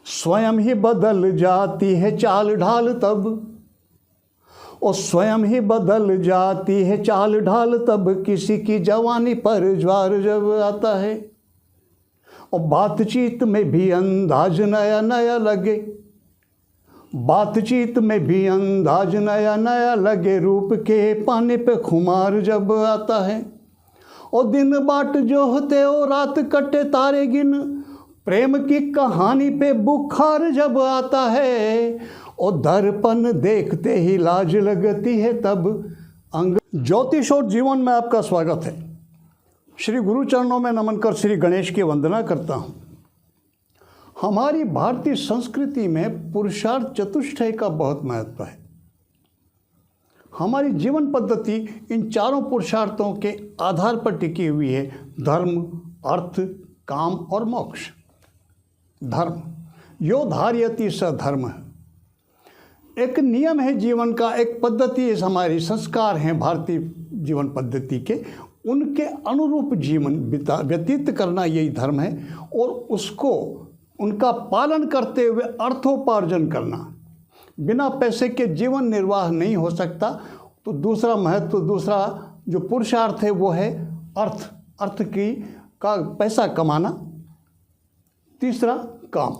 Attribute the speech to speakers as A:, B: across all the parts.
A: स्वयं ही बदल जाती है चाल ढाल तब, और स्वयं ही बदल जाती है चाल ढाल तब, किसी की जवानी पर ज्वार जब आता है। और बातचीत में भी अंदाज नया नया लगे, बातचीत में भी अंदाज नया नया लगे, रूप के पानी पे खुमार जब आता है। और दिन बाट जो होते और रात कटे तारे गिन, प्रेम की कहानी पे बुखार जब आता है। और दर्पण देखते ही लाज लगती है तब अंग। ज्योतिष और जीवन में आपका स्वागत है। श्री गुरु चरणों में नमन कर श्री गणेश की वंदना करता हूँ। हमारी भारतीय संस्कृति में पुरुषार्थ चतुष्टय का बहुत महत्व है। हमारी जीवन पद्धति इन चारों पुरुषार्थों के आधार पर टिकी हुई है। धर्म, अर्थ, काम और मोक्ष। धर्म यो धार्यति स धर्म है, एक नियम है जीवन का, एक पद्धति है, हमारे संस्कार हैं भारतीय जीवन पद्धति के, उनके अनुरूप जीवन व्यतीत करना यही धर्म है। और उसको उनका पालन करते हुए अर्थोपार्जन करना। बिना पैसे के जीवन निर्वाह नहीं हो सकता। तो दूसरा महत्व, दूसरा जो पुरुषार्थ है वो है अर्थ, अर्थ की का पैसा कमाना। तीसरा काम,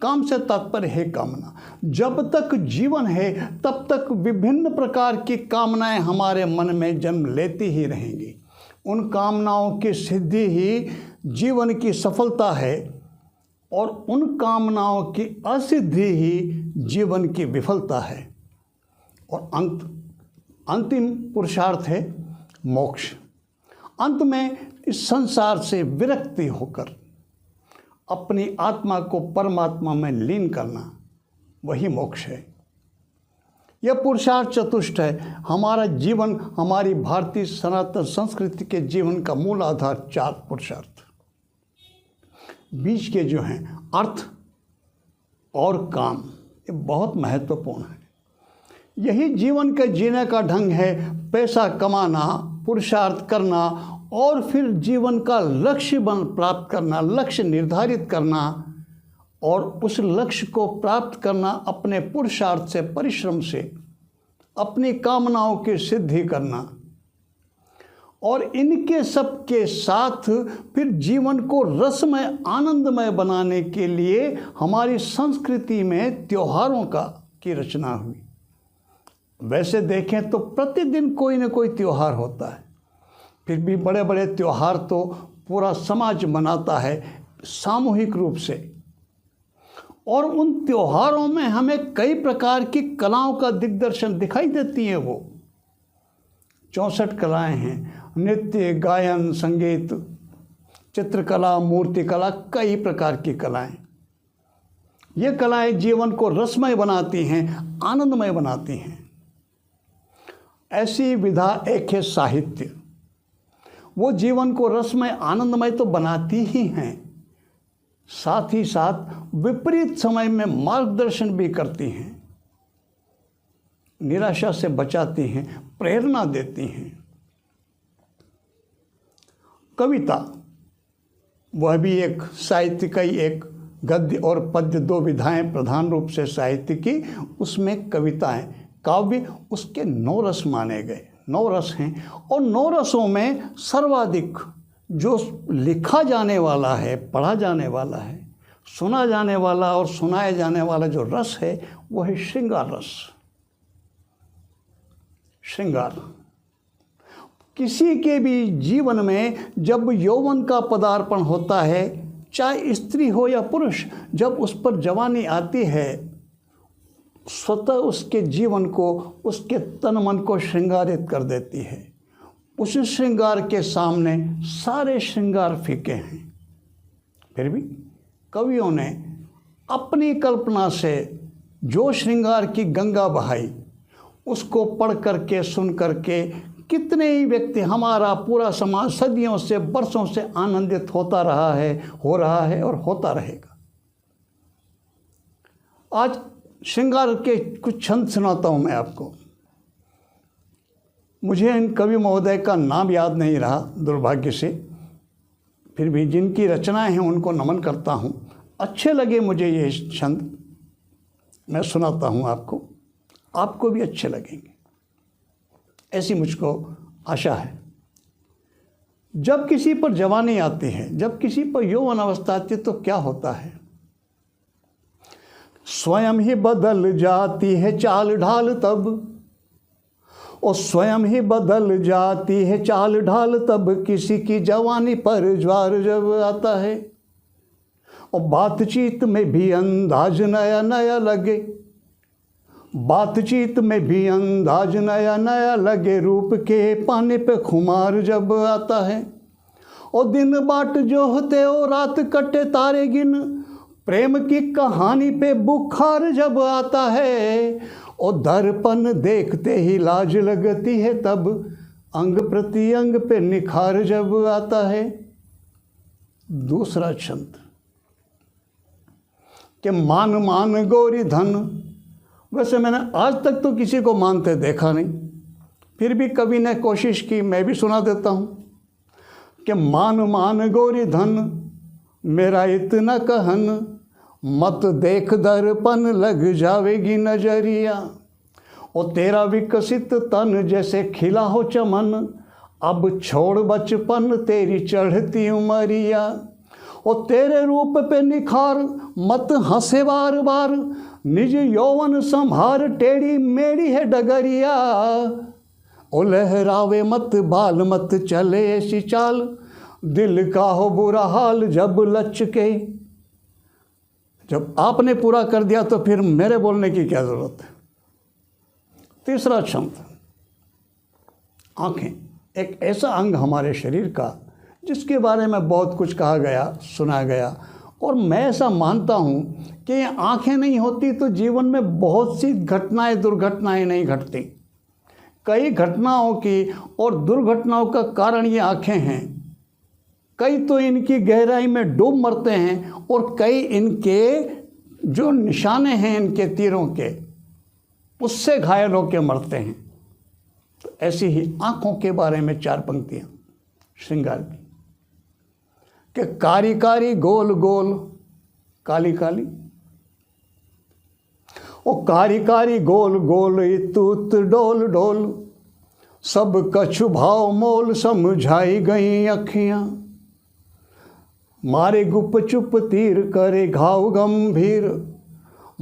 A: काम से तात्पर्य है कामना। जब तक जीवन है तब तक विभिन्न प्रकार की कामनाएं हमारे मन में जन्म लेती ही रहेंगी। उन कामनाओं की सिद्धि ही जीवन की सफलता है और उन कामनाओं की असिद्धि ही जीवन की विफलता है। और अंतिम पुरुषार्थ है मोक्ष। अंत में इस संसार से विरक्ति होकर अपनी आत्मा को परमात्मा में लीन करना, वही मोक्ष है। यह पुरुषार्थ चतुष्ट है। हमारा जीवन, हमारी भारतीय सनातन संस्कृति के जीवन का मूल आधार चार पुरुषार्थ। बीच के जो हैं अर्थ और काम, ये बहुत महत्वपूर्ण है। यही जीवन के जीने का ढंग है। पैसा कमाना, पुरुषार्थ करना और फिर जीवन का लक्ष्य प्राप्त करना, लक्ष्य निर्धारित करना और उस लक्ष्य को प्राप्त करना अपने पुरुषार्थ से, परिश्रम से, अपनी कामनाओं की सिद्धि करना। और इनके सब के साथ फिर जीवन को रसमय, आनंदमय बनाने के लिए हमारी संस्कृति में त्योहारों की रचना हुई। वैसे देखें तो प्रतिदिन कोई न कोई त्योहार होता है, फिर भी बड़े बड़े त्योहार तो पूरा समाज मनाता है सामूहिक रूप से। और उन त्योहारों में हमें कई प्रकार की कलाओं का दिग्दर्शन दिखाई देती है। वो 64 कलाएं हैं, नृत्य, गायन, संगीत, चित्रकला, मूर्तिकला, कई प्रकार की कलाएं। ये कलाएं जीवन को रसमय बनाती हैं, आनंदमय बनाती हैं। ऐसी विधा एक है साहित्य। वो जीवन को रसमय, आनंदमय तो बनाती ही हैं, साथ ही साथ विपरीत समय में मार्गदर्शन भी करती हैं, निराशा से बचाती हैं, प्रेरणा देती हैं। कविता, वह भी एक साहित्य का ही एक गद्य और पद्य, दो विधाएं प्रधान रूप से साहित्य की। उसमें कविताएं, काव्य, उसके 9 रस माने गए। 9 रस हैं और 9 रसों में सर्वाधिक जो लिखा जाने वाला है, पढ़ा जाने वाला है, सुना जाने वाला और सुनाए जाने वाला जो रस है वो है श्रृंगार रस। श्रृंगार किसी के भी जीवन में जब यौवन का पदार्पण होता है, चाहे स्त्री हो या पुरुष, जब उस पर जवानी आती है, स्वतः उसके जीवन को, उसके तन मन को श्रृंगारित कर देती है। उस श्रृंगार के सामने सारे श्रृंगार फीके हैं। फिर भी कवियों ने अपनी कल्पना से जो श्रृंगार की गंगा बहाई, उसको पढ़ करके, सुन करके कितने ही व्यक्ति, हमारा पूरा समाज सदियों से, बरसों से आनंदित होता रहा है, हो रहा है और होता रहेगा। आज श्रृंगार के कुछ छंद सुनाता हूँ मैं आपको। मुझे इन कवि महोदय का नाम याद नहीं रहा दुर्भाग्य से, फिर भी जिनकी रचनाएं हैं उनको नमन करता हूँ। अच्छे लगे मुझे ये छंद, मैं सुनाता हूँ आपको, आपको भी अच्छे लगेंगे, ऐसी मुझको आशा है। जब किसी पर जवानी आती है, जब किसी पर यौवन अवस्था आती है, तो क्या होता है? स्वयं ही बदल जाती है चाल ढाल तब, और स्वयं ही बदल जाती है चाल ढाल तब, किसी की जवानी पर ज्वार जब आता है। और बातचीत में भी अंदाज नया नया लगे, बातचीत में भी अंदाज नया नया लगे, रूप के पाने पे खुमार जब आता है। और दिन बाट जो होते और रात कटे तारे गिन, प्रेम की कहानी पे बुखार जब आता है। और दर्पण देखते ही लाज लगती है तब, अंग प्रति अंग पे निखार जब आता है। दूसरा छंद कि मान मान गोरी धन। वैसे मैंने आज तक तो किसी को मानते देखा नहीं, फिर भी कवि ने कोशिश की, मैं भी सुना देता हूँ कि मान मान गोरी धन, मेरा इतना कहन, मत देख दर्पण लग जावेगी नजरिया। और तेरा विकसित तन जैसे खिला हो चमन, अब छोड़ बचपन तेरी चढ़ती उमरिया। और तेरे रूप पे निखार मत हंसे बार बार, निज यौवन संभार टेढ़ी मेढ़ी है डगरिया। ओ लहरावे मत बाल मत चले ऐसी चाल, दिल का हो बुरा हाल जब लचके। जब आपने पूरा कर दिया तो फिर मेरे बोलने की क्या ज़रूरत है। तीसरा छंद, आँखें, एक ऐसा अंग हमारे शरीर का जिसके बारे में बहुत कुछ कहा गया, सुना गया, और मैं ऐसा मानता हूँ कि आँखें नहीं होती तो जीवन में बहुत सी घटनाएं, दुर्घटनाएं नहीं घटती। कई घटनाओं की और दुर्घटनाओं का कारण ये आँखें हैं। कई तो इनकी गहराई में डूब मरते हैं, और कई इनके जो निशाने हैं इनके तीरों के, उससे घायल होकर मरते हैं। तो ऐसी ही आँखों के बारे में 4 पंक्तियाँ श्रृंगार की कि कारी कारी गोल गोल काली काली, ओ कारी कारी गोल गोल इतुत डोल डोल, सब कछु भाव मोल समझाई गई अखियाँ। मारे गुप चुप तीर करे घाव गंभीर,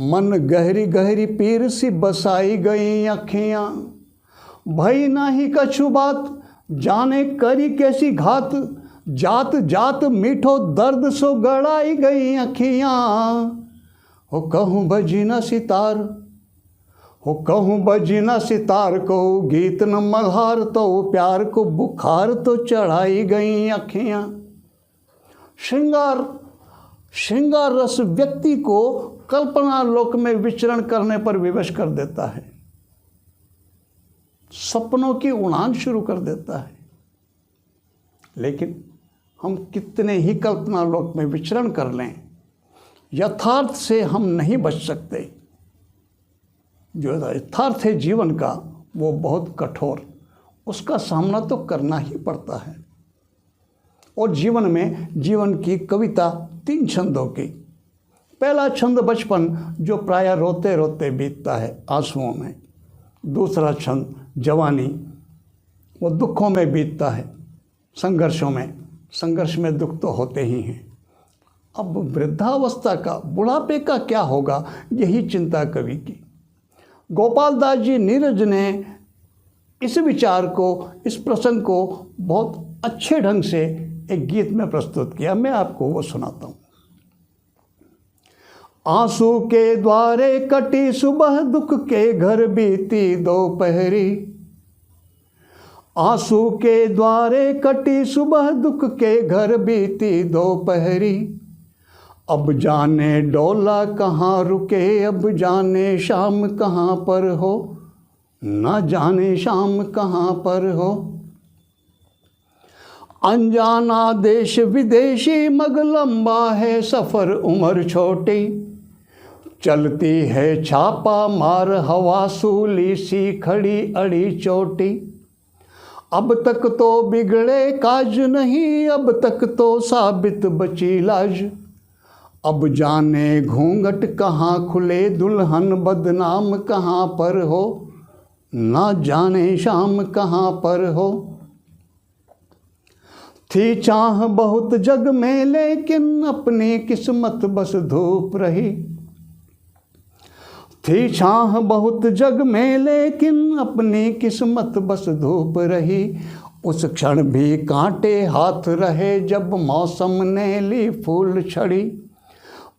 A: मन गहरी गहरी पीर सी बसाई गई अखियाँ। भई नाही कछु बात जाने करी कैसी घात, जात जात मीठो दर्द सो गड़ाई गई अखियाँ। हो कहूँ बजी न सितार, हो कहूँ बजी न सितार को गीत न मल्हार, तो प्यार को बुखार तो चढ़ाई गई अखियाँ। श्रृंगार रस व्यक्ति को कल्पना लोक में विचरण करने पर विवश कर देता है, सपनों की उड़ान शुरू कर देता है। लेकिन हम कितने ही कल्पना लोक में विचरण कर लें, यथार्थ से हम नहीं बच सकते। जो यथार्थ है जीवन का वो बहुत कठोर, उसका सामना तो करना ही पड़ता है। और जीवन में जीवन की कविता 3 छंदों की। पहला छंद बचपन, जो प्रायः रोते रोते बीतता है आंसुओं में। दूसरा छंद जवानी, वो दुखों में बीतता है, संघर्षों में। संघर्ष में दुख तो होते ही हैं। अब वृद्धावस्था का, बुढ़ापे का क्या होगा, यही चिंता कवि की। गोपाल दास जी नीरज ने इस विचार को, इस प्रसंग को बहुत अच्छे ढंग से एक गीत में प्रस्तुत किया। मैं आपको वो सुनाता हूँ। आंसू के द्वारे कटी सुबह, दुख के घर बीती दोपहरी। आंसू के द्वारे कटी सुबह, दुख के घर बीती दोपहरी। अब जाने डोला कहाँ रुके, अब जाने शाम कहाँ पर हो, न जाने शाम कहाँ पर हो। अनजाना देश विदेशी, मग लंबा है सफ़र उम्र छोटी। चलती है छापा मार हवा, सूली सी खड़ी अड़ी चोटी। अब तक तो बिगड़े काज नहीं, अब तक तो साबित बची लाज। अब जाने घूंघट कहाँ खुले, दुल्हन बदनाम कहाँ पर हो, ना जाने शाम कहाँ पर हो। थी चाह बहुत जग में लेकिन अपनी किस्मत बस धूप रही। थी चाह बहुत जग में लेकिन अपनी किस्मत बस धूप रही। उस क्षण भी कांटे हाथ रहे जब मौसम ने ली फूल छड़ी।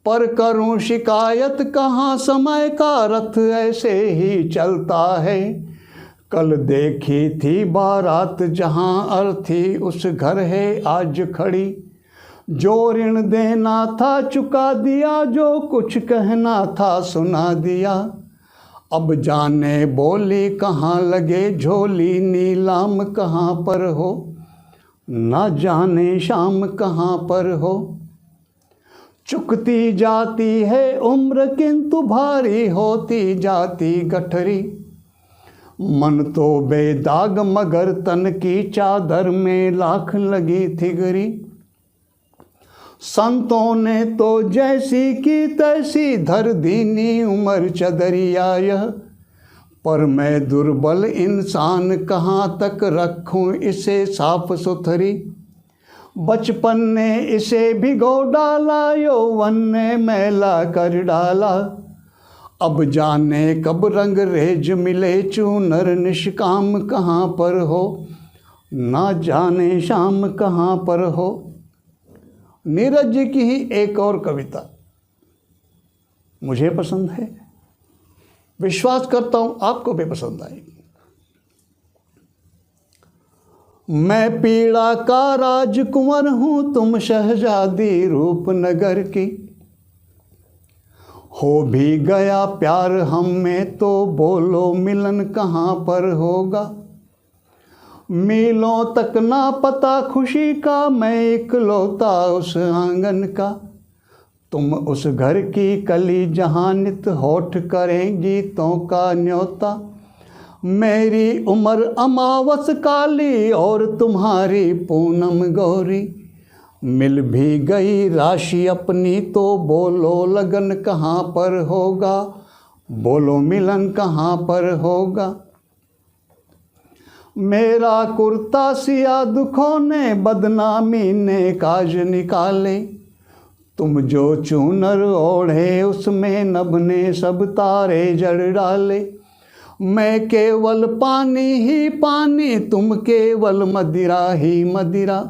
A: पर करूं शिकायत कहाँ, समय का रथ ऐसे ही चलता है। कल देखी थी बारात जहाँ अर्थी उस घर है आज खड़ी। जो ऋण देना था चुका दिया, जो कुछ कहना था सुना दिया। अब जाने बोली कहाँ लगे झोली, नीलाम कहाँ पर हो, ना जाने शाम कहाँ पर हो। चुकती जाती है उम्र किंतु भारी होती जाती गठरी। मन तो बेदाग मगर तन की चादर में लाख लगी थिगरी। संतों ने तो जैसी की तैसी धर दीनी उम्र चदरिया यह। पर मैं दुर्बल इंसान कहाँ तक रखूं इसे साफ सुथरी। बचपन ने इसे भिगो डाला, यौवन ने मैला कर डाला। अब जाने कब रंग रेज मिले, चूनर निष्काम कहाँ पर हो, ना जाने शाम कहाँ पर हो। नीरज जी की ही एक और कविता मुझे पसंद है, विश्वास करता हूँ आपको भी पसंद आएगी। मैं पीड़ा का राजकुंवर हूँ, तुम शहजादी रूपनगर की। हो भी गया प्यार हम में तो बोलो मिलन कहाँ पर होगा। मीलों तक ना पता खुशी का, मैं इकलौता उस आंगन का। तुम उस घर की कली जहाँ नित होठ करेंगी तो का न्योता। मेरी उम्र अमावस काली और तुम्हारी पूनम गौरी। मिल भी गई राशि अपनी तो बोलो लगन कहाँ पर होगा, बोलो मिलन कहाँ पर होगा। मेरा कुर्ता सिया दुखों ने बदनामी ने काज निकाले। तुम जो चूनर ओढ़े उसमें नभ ने सब तारे जड़ डाले। मैं केवल पानी ही पानी, तुम केवल मदिरा ही मदिरा।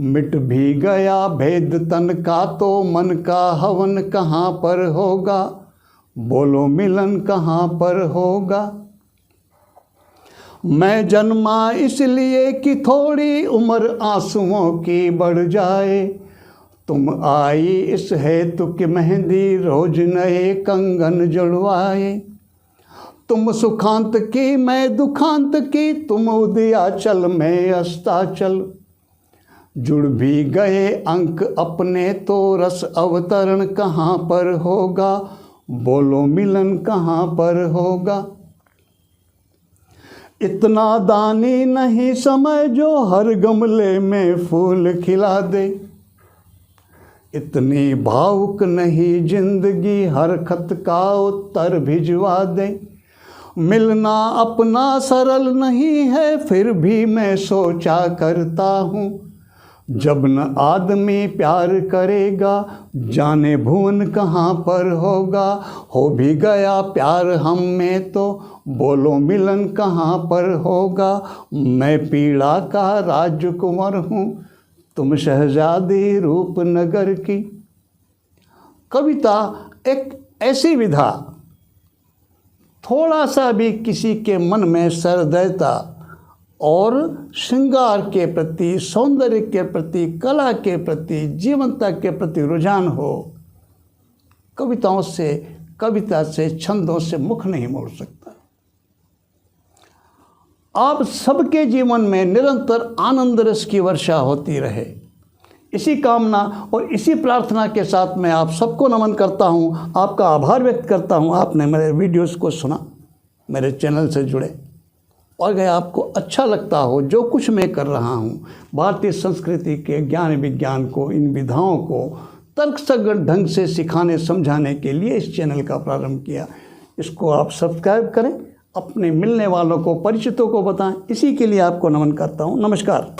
A: मिट भी गया भेद तन का तो मन का हवन कहाँ पर होगा, बोलो मिलन कहाँ पर होगा। मैं जन्मा इसलिए कि थोड़ी उम्र आंसुओं की बढ़ जाए। तुम आई इस हेतु कि मेहंदी रोज नए कंगन जुड़वाए। तुम सुखांत की मैं दुखांत की, तुम उदयाचल मैं अस्ताचल। जुड़ भी गए अंक अपने तो रस अवतरण कहाँ पर होगा, बोलो मिलन कहाँ पर होगा। इतना दानी नहीं समय जो हर गमले में फूल खिला दे। इतनी भावुक नहीं जिंदगी हर खत का उत्तर भिजवा दे। मिलना अपना सरल नहीं है फिर भी मैं सोचा करता हूँ। जब न आदमी प्यार करेगा जाने भुवन कहाँ पर होगा। हो भी गया प्यार हम में तो बोलो मिलन कहाँ पर होगा। मैं पीड़ा का राजकुंवर हूँ, तुम शहजादी रूपनगर की। कविता एक ऐसी विधा थोड़ा सा भी किसी के मन में सहृदयता और श्रृंगार के प्रति, सौंदर्य के प्रति, कला के प्रति, जीवंतता के प्रति रुझान हो, कविताओं से, कविता से, छंदों से मुख नहीं मोड़ सकता। आप सबके जीवन में निरंतर आनंद रस की वर्षा होती रहे, इसी कामना और इसी प्रार्थना के साथ मैं आप सबको नमन करता हूं, आपका आभार व्यक्त करता हूं। आपने मेरे वीडियोस को सुना, मेरे चैनल से जुड़े, और अगर आपको अच्छा लगता हो जो कुछ मैं कर रहा हूं, भारतीय संस्कृति के ज्ञान विज्ञान को, इन विधाओं को तर्कसंगत ढंग से सिखाने समझाने के लिए इस चैनल का प्रारंभ किया। इसको आप सब्सक्राइब करें, अपने मिलने वालों को, परिचितों को बताएं। इसी के लिए आपको नमन करता हूं। नमस्कार।